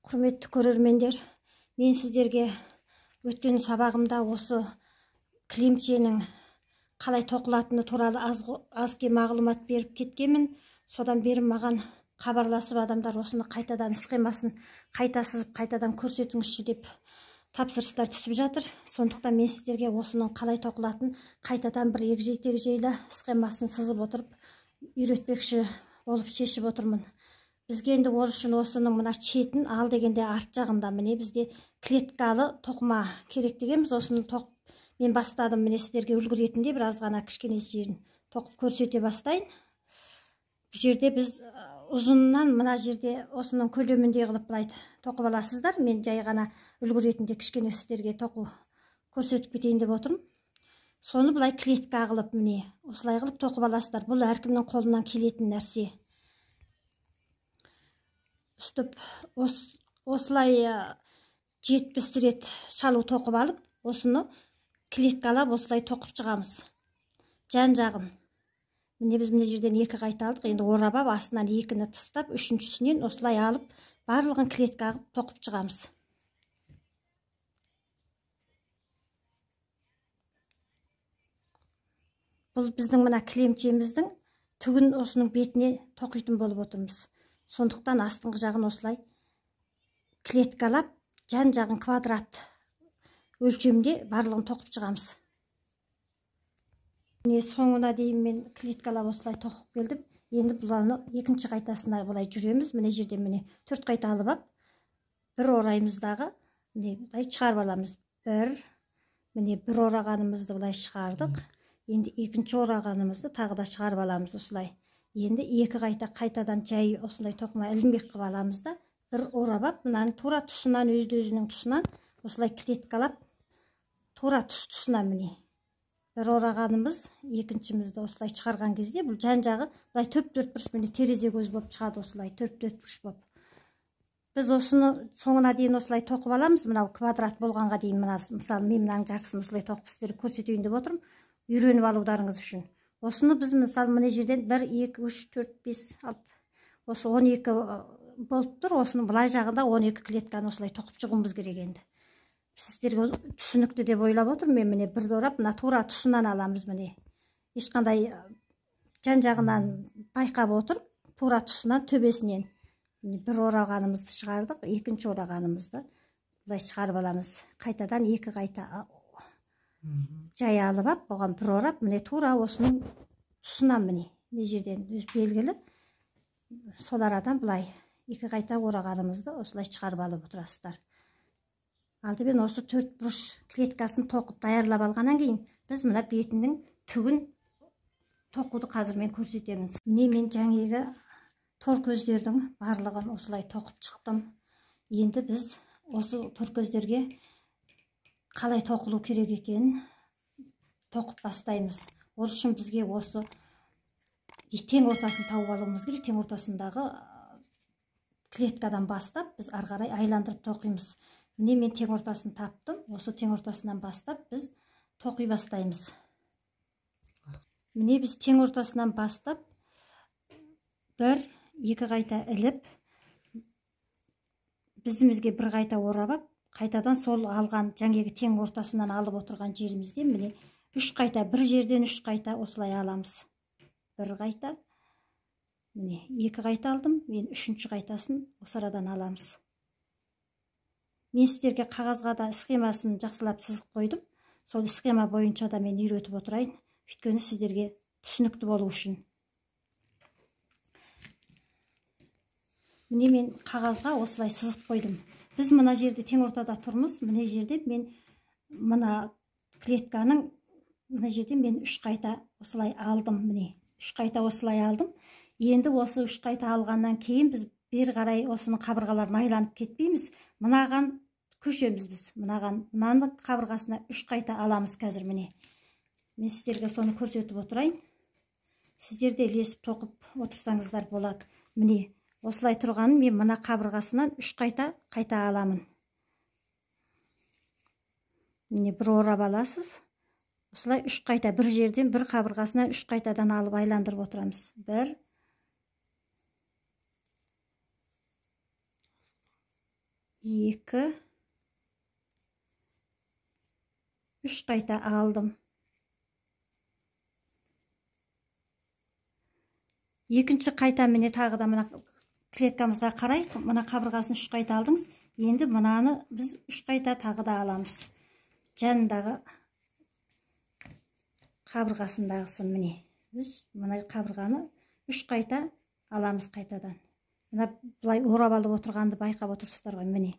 Құрметті көрермендер, мен сіздерге өткен сабағымда осы кілемшенің қалай тоқылатыны туралы аз-кем мағлұмат беріп кеткенмін. Содан бері маған хабарласып адамдар осыны қайтадан схемасын қайта сызып қайтадан көрсетіңізші деп тапсырыстар түсіп жатыр. Сондықтан мен сіздерге осының қалай тоқылатын қайтадан бір егжей-тегжейлі схемасын сызып отырып үйретпекші болып шешіп отырмын. Бізге енді ол үшін осының мына шетін ал дегенде арт жағында міне бізде клеткалы тоқыма керек дегенбіз. Осыны мен бастадым, міне сіздерге үлгі ретінде біраз ғана кішкене жерін тоқып көрсете бастайын. Бұл жерде біз ұзынынан мына жерде осының көлеміндей қылып былай тоқып аласыздар. Мен жай ғана үлгі ретінде кішкене сіздерге тоқу көрсетіп кетейін деп отырмын. Соны былай клетка қылып міне осылай қылып тоқып аласыздар. Бұл әркімнің қолынан келетін нәрсе. Үстіп осылай 70 рет шалу тоқып алып, осыны клеткалап осылай тоқып шығамыз. Жан жағын. Міне біз мына жерден 2 қайта алдық. Енді орап алып, астынан 2-ні тастап, үшіншісінен осылай алып, барлығын клетка қылып тоқып шығамыз. Бұл біздің мына кілемшеміздің түгін осының бетіне тоқитын болып отырмыз. Сондықтан астыңғы жағын осылай клеткалап, жан жағын квадрат өлшемде барлығын тоқып шығамыз. Міне соңына дейін мен клеткалап осылай тоқып келдім. Енді бұланы екінші қайтасына бұлай жүреміз. Міне жерден міне 4 қайта алып ап, бір ораймыздағы міне бұлай шығарып аламыз. Міне бір орағанымызды бұлай шығардық. Енді екінші орағанымызды тағы да шығарып аламыз осылай. Енді 2 қайта қайтадан жай осылай тоқыма ілінбек қылып аламыз да, бір орап ап, мынаны тура тұсынан, өзінің тұсынан осылай клеткалап, тура тұсына міне бір орағанымыз, екіншімізді осылай шығарған кезде бұл жан жағы былай төрт бұрыш міне терезе көз болып шығады, осылай төрт бұрыш болып. Біз осыны соңына дейін осылай тоқып аламыз. Мынау квадрат болғанға дейін, мысалы мен мынаның жартысын осылай тоқып сіздерге көрсетейін деп отырмын, үйреніп алударыңыз үшін. Осыны біз мысалы мына жерден 1, 2, 3, 4, 5, 6, осы 12 болып тұр. Осының былай жағында 12 клетканы осылай тоқып шығуымыз керек енді. Сіздерге түсінікті деп ойлап отырмын. Мен міне бір орап, мына тура тұсынан аламыз міне. Ешқандай жан жағынан байқап отырып, тура тұсынан, төбесінен бір орағанымызды шығардық, екінші орағанымызды былай шығарып аламыз. Қайтадан 2 қайта жай алып ап, оған бір орап, міне тура осының тұсынан міне жерден өз белгілі сол арадан былай 2 қайта орағанымызды осылай шығарып алып отырасыздар. Алдымен осы 4 бұрыш клеткасын тоқып даярлап алғаннан кейін біз мына бетінің түгін тоқуды қазір мен көрсетемін. Міне мен жаңағы тор көздердің барлығын осылай тоқып шықтым. Енді біз осы тор көздерге қалай тоқылу керек екенін тоқып бастаймыз. Ол үшін бізге осы тең ортасын тауып алуымыз керек. Тең ортасындағы клеткадан бастап біз ары қарай айландырып тоқимыз. Міне мен тең ортасын таптым. Осы тең ортасынан бастап біз тоқи бастаймыз. Міне біз тең ортасынан бастап 1, 2 қайта іліп, біздімізге бір қайта орап ап, қайтадан сол алған жаңағы тең ортасынан алып отырған жерімізден міне 3 қайта, бір жерден 3 қайта осылай аламыз. 1 қайта, міне 2 қайта алдым, мен 3-ші қайтасын осы арадан аламыз. Мен сіздерге қағазға да схемасын жақсылап сызып қойдым. Сол схема бойынша да мен үйретіп отырайын. Өйткені сіздерге түсінікті болу үшін. Міне мен қағазға осылай сызып қойдым. Біз мына жерде тең ортада тұрмыз. Мына жерде мен мына клетканың мына жерде мен 3 қайта осылай алдым. Міне 3 қайта осылай алдым. Енді осы 3 қайта алғаннан кейін біз бер қарай осының қабырғаларын айланып кетпейміз. Мынаған көшеміз біз. Мынаның қабырғасына 3 қайта аламыз қазір міне. Мен сіздерге соны көрсетіп отырайын. Сіздер де ілесіп тоқып отырсаңыздар болады. Міне осылай тұрғанын мен мына қабырғасынан 3 қайта аламын. Міне бір орап аласыз. Осылай 3 қайта, бір жерден бір қабырғасынан 3 қайтадан алып айландырып отырамыз. 1, 2 3 қайта алдым. Екінші қайта міне тағы да мына клеткамызға қарай, мына қабырғасын 3 қайта алдыңыз. Енді мынаны біз 3 қайта тағы да аламыз. Жанындағы қабырғасындағысы міне. Біз мына қабырғаны 3 қайта аламыз қайтадан. Мына бұлай орап алып отырғанды байқап отырсыздар ғой, міне.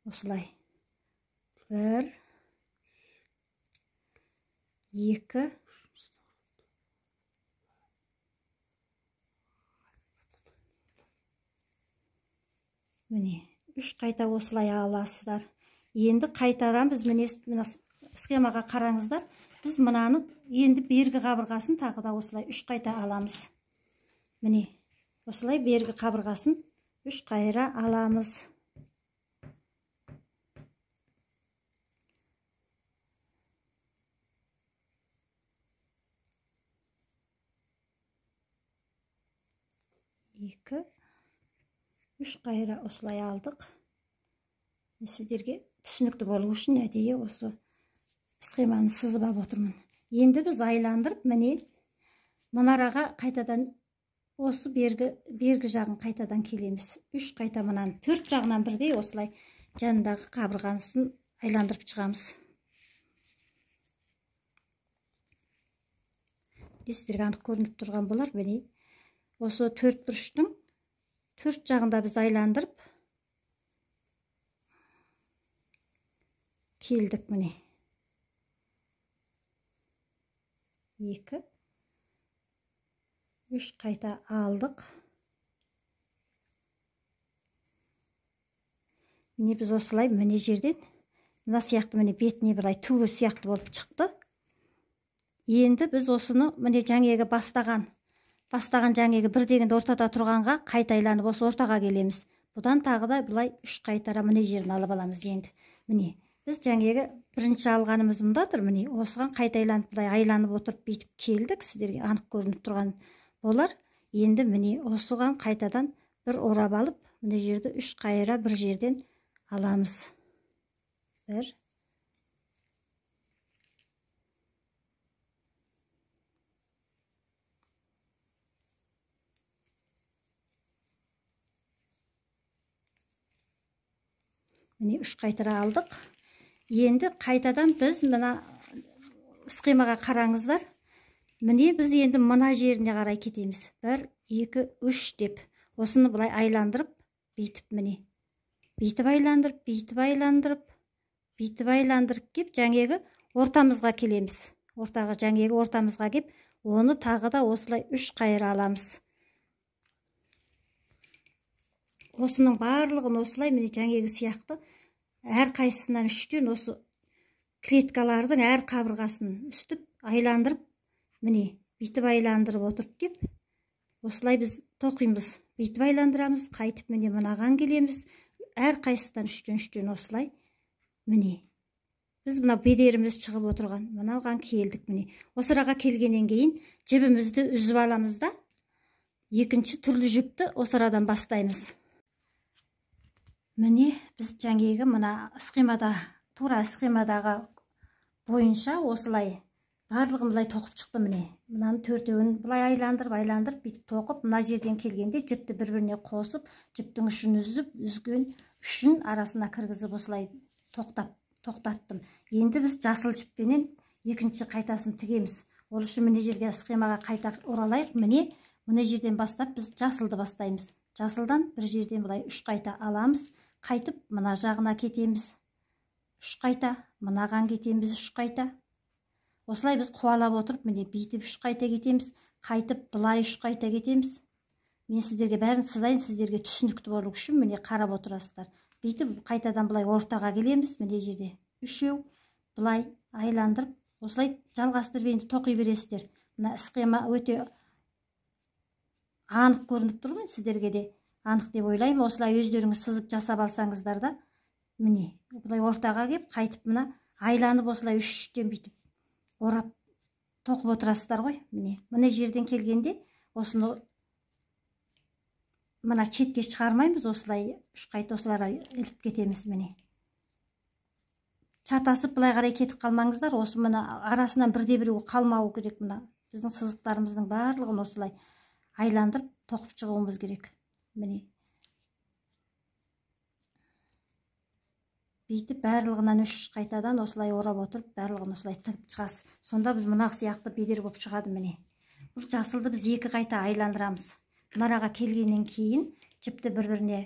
Осылай. 1 2 міне 3 қайта осылай аласыздар. Енді қайтадан біз міне схемаға қараңыздар. Біз мынаны енді бергі қабырғасын тағы да осылай 3 қайта аламыз. Міне осылай бергі қабырғасын 3 қайра аламыз. Екі 3 қайра осылай алдық. Сіздерге түсінікті болу үшін әдейі осы схеманы сызып алып отырмын. Енді біз айландырып, міне мұнараға қайтадан осы бергі жағын қайтадан келеміз. 3 қайта мынаны 4 жағынан бірдей осылай жанындағы қабырғасын айландырып шығамыз. Сіздерге анық көрініп тұрған болар, міне осы 4 бұрыштың 4 жағында біз айландырып келдік, міне. 2 3 қайта алдық. Міне біз осылай міне жерден мына сияқты міне бетіне былай түгі сияқты болып шықты. Енді біз осыны міне жаңегі бастаған жаңегі бір дегенде ортада тұрғанға қайта айланып осы ортаға келеміз. Бұдан тағы да былай 3 қайтара міне жерін алып аламыз енді. Міне біз жаңегі бірінші алғанымыз мұнда тұр, міне осыған қайта айланып былай айланып отырып бүйтіп келдік. Сіздерге анық көрініп тұрған болар. Енді міне осыған қайтадан бір орап алып, міне жерді 3 қайра бір жерден аламыз. 1 міне 3 қайтара алдық. Енді қайтадан біз мына схемаға қараңыздар. Міне біз енді мына жеріне қарай кетеміз. 1 2 3 деп осыны былай айландырып, бүйтіп міне. Бүйтіп айландырып, бүйтіп айландырып, бүйтіп айландырып кеп жаңегі ортамызға келеміз. Жаңегі ортамызға кеп, оны тағы да осылай 3 қайра аламыз. Осының барлығын осылай міне жаңегі сияқты әр қайсысынан 3-тен осы клеткалардың әр қабырғасын үстіп айландырып, міне бүйтіп айландырып отырып кеп, осылай біз тоқимыз. Бүйтіп айландырамыз, қайтып міне мынаған келеміз. Әр қайсысынан 3-тен осылай міне. Біз мына бедеріміз шығып отырған, мынаған келдік міне. Осыраға келгеннен кейін жібімізді үзіп аламыз да, екінші түрлі жіпті осырадан бастаймыз. Міне біз жаңегі мына схемада, тура схемадағы бойынша осылай барлығын былай тоқып шықты, міне. Мынаны 4-еуін былай айландырып, бүйтіп тоқып, мына жерден келгенде жіпті бір-біріне қосып, жіптің ұшын үзіп, үзген ұшын арасына кіргізіп осылай тоқтаттым. Енді біз жасыл жіппенен екінші қайтасын тігеміз. Ол үшін міне жерге схемаға қайта оралайық. Міне жерден бастап біз жасылды бастаймыз. Жасылдан бір жерден былай 3 қайта аламыз. Қайтып мына жағына кетеміз. 3 қайта, мынаған кетеміз 3 қайта. Осылай біз қуалап отырып, міне бүйтіп 3 қайта кетеміз. Қайтып былай 3 қайта кетеміз. Мен сіздерге бәрін сызайын, сіздерге түсінікті болу үшін міне қарап отырасыздар. Бүйтіп қайтадан былай ортаға келеміз. Міне жерде 3-еу былай айландырып, осылай жалғастырып енді тоқи бересіздер. Мына схема өте анық көрініп тұр ғой, сіздерге де анық деп ойлаймын. Осылай өздеріңіз сызып жасап алсаңыздар да, міне былай ортаға кеп, қайтып мына айланып осылай 3-тен бүйтіп орап тоқып отырасыздар ғой. Міне жерден келгенде осыны мына четке шығармаймыз, осылай үш қайта осыларға іліп кетеміз. Міне чатасып былай қарай кетіп қалмаңыздар. Осы мына арасынан бірде-біреу қалмауы керек. Мына біздің сызықтарымыздың барлығын осылай айландырып тоқып шығуымыз керек. Міне бүйтіп барлығынан үш қайтадан осылай орап отырып, барлығын осылай тігіп шығасыз. Сонда біз мына сияқты бедер болып шығады. Міне бұл жасылды біз екі қайта айландырамыз. Мұнараға келгеннен кейін жіпті бір-біріне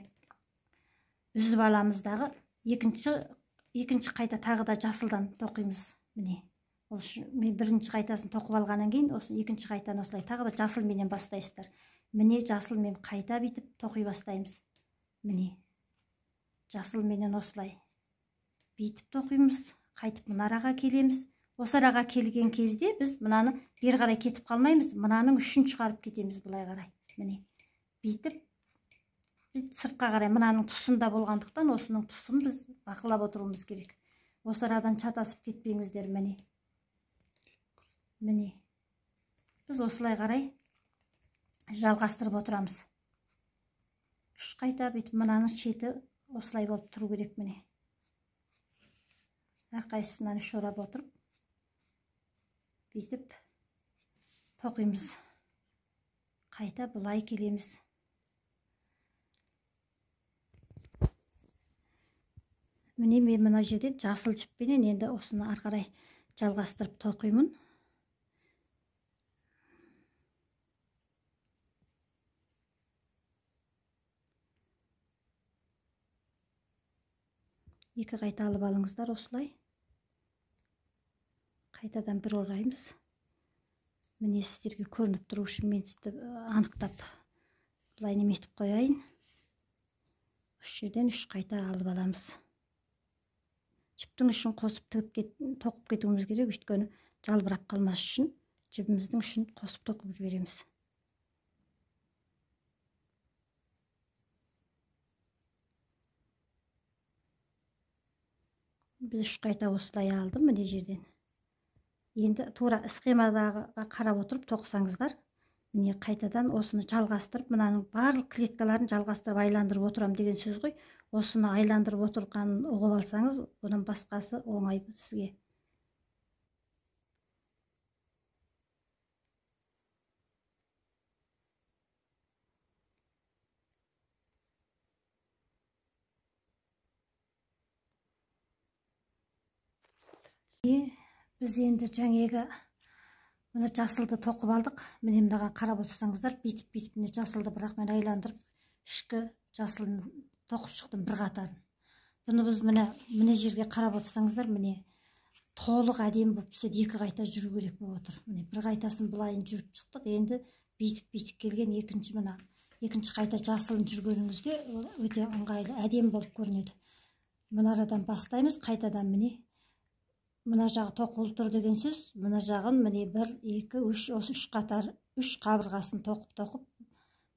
үзіп аламыз дағы екінші қайта тағы да жасылдан тоқимыз. Міне мен бірінші қайтасын тоқып алғаннан кейін осы екінші қайтаны осылай тағы да жасылменен бастайсыздар. Міне жасылмен қайта бүйтіп тоқи бастаймыз. Міне жасылменен осылай бүйтіп тоқимыз, қайтып мұнараға келеміз. Осы араға келген кезде біз мынаны бері қарай кетіп қалмаймыз, мынаның үшін шығарып кетеміз былай қарай. Міне бүйтіп сыртқа қарай мынаның тұсында болғандықтан осының тұсын біз бақылап отыруымыз керек. Осы арадан чатасып кетпеңіздер. Міне біз осылай қарай жалғастырып отырамыз. Үш қайта бүйтіп мынаның шеті осылай болып тұру керек. Міне әрқайсысынан үш орап отырып бүйтіп тоқимыз. Қайта бұлай келеміз. Міне мен мына жерде жасыл жіппенен енді осыны ары қарай жалғастырып тоқимын. Екі қайта алып алыңыздар осылай. Қайтадан бір ораймыз. Міне сіздерге көрініп тұру үшін мен сізді анықтап былай неметіп қояйын. Үш жерден үш қайта алып аламыз. Жіптің үшін қосып тоқып кетуіміз керек, өйткені жалбырап қалмас үшін жібіміздің үшін қосып тоқып жібереміз. Біз үш қайта осылай алдым міне жерден. Енді тура схемадағы қарап отырып тоқсаңыздар, міне қайтадан осыны жалғастырып, мынаның барлық клеткаларын жалғастырып айландырып отырам деген сөз ғой. Осыны айландырып отырғанын ұғып алсаңыз, бұның басқасы оңай сізге. Біз енді жаңегі мына жасылды тоқып алдық. Міне мынаған қарап отырсаңыздар, бүйтіп міне жасылды бірақ мен айландырып ішкі жасылын тоқып шықтым бір қатарын. Бұны біз міне жерге қарап отырсаңыздар, міне толық әдемі болып түседі. Екі қайта жүру керек болып отыр. Міне бір қайтасын былайын жүріп шықтық. Енді бүйтіп келген екінші қайта жасылын жүргеніңізде өте ыңғайлы, әдемі болып көрінеді. Мұнарадан бастаймыз, қайтадан міне мына жағы тоқылып тұр деген сөз. Мына жағын міне 1, 2, 3, осы үш қатар, үш қабырғасын тоқып,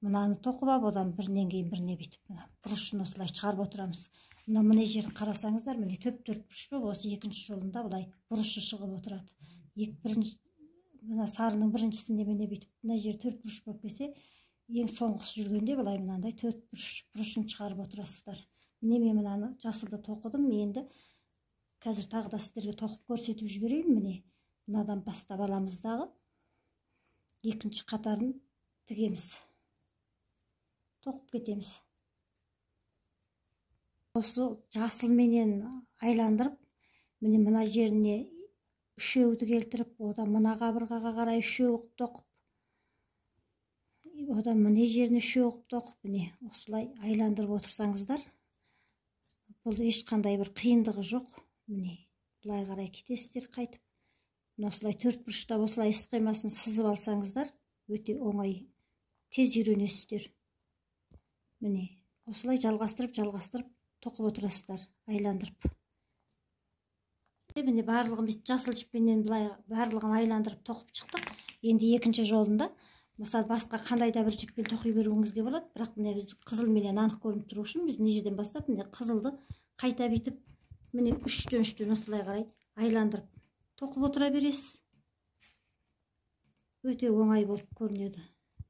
мынаны тоқып алып, одан бірінен кейін біріне бүйтіп бұрышын осылай шығарып отырамыз. Мына жерін қарасаңыздар, міне төрт бұрыш болып, осы екінші жолында былай бұрышы шығып отырады. Мына сарының біріншісінде міне бүйтіп мына жер төрт бұрыш болып келсе, ең соңғысы жүргенде былай мынандай төрт бұрышын шығарып отырасыздар. Міне мен мынаны жасылды тоқыдым. Енді қазір тағы да сіздерге тоқып көрсетіп жіберейін. Міне мынадан бастап аламыздағы екінші қатарын тігеміз, тоқып кетеміз. Осы жасылменен айландырып, міне мына жеріне үшеуді келтіріп, одан мына қабырғаға қарай үшеу қып тоқып, одан міне жеріне үшеу қып тоқып, міне осылай айландырып отырсаңыздар, бұл ешқандай бір қиындығы жоқ. Міне былай қарай кетесіздер қайтып. Осылай төрт бұрышта осылай схемасын сызып алсаңыздар, өте оңай, тез үйренесіздер. Міне осылай жалғастырып тоқып отырасыздар, айландырып. Міне барлығын біз жасыл жіппенен былай барлығын айландырып тоқып шықтық. Енді екінші жолында мысалы басқа қандай да бір жіппен тоқи беруіңізге болады, бірақ міне біз қызылменен анық көрініп тұру үшін біз мына жерден бастап міне қызылды қайта бүйтіп міне үштен осылай қарай айландырып тоқып отыра бересіз. Өте оңай болып көрінеді.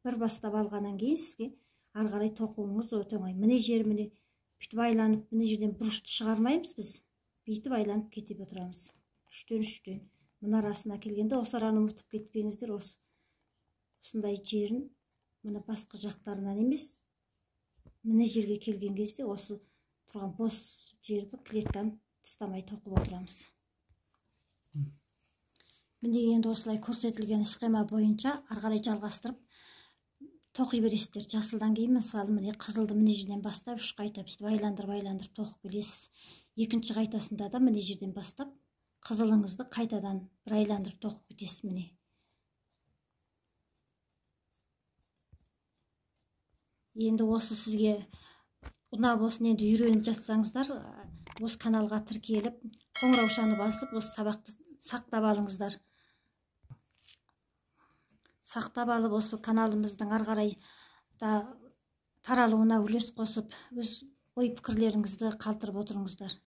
Бір бастап алғаннан кейін сізге ары қарай тоқуыңыз өте оңай. Міне жер міне бүйтіп айланып, міне жерден бұрышты шығармаймыз біз. Бүйтіп айланып кетіп отырамыз. Үштен. Мына арасына келгенде осы араны ұмытып кетпеңіздер. Осындай жерін мына басқа жақтарынан емес, міне жерге келген кезде осы тұрған бос жерді клетканы тастамай тоқып отырамыз. Міне енді осылай көрсетілген схема бойынша ары қарай жалғастырып тоқи бересіздер. Жасылдан кейін мысалы міне қызылды міне жерден бастап 3 қайта сөйтіп айландырып тоқып келесіз. Екінші қайтасында да міне жерден бастап қызылыңызды қайтадан бір айландырып тоқып кетесіз. Міне енді осы сізге ұнап, осын енді үйреніп жатсаңыздар, осы каналға тіркеліп, қоңыраушаны басып, осы сабақты сақтап алыңыздар. Сақтап алып, осы каналымыздың ары қарай да таралуына үлес қосып, өз ой пікірлеріңізді қалдырып отырыңыздар.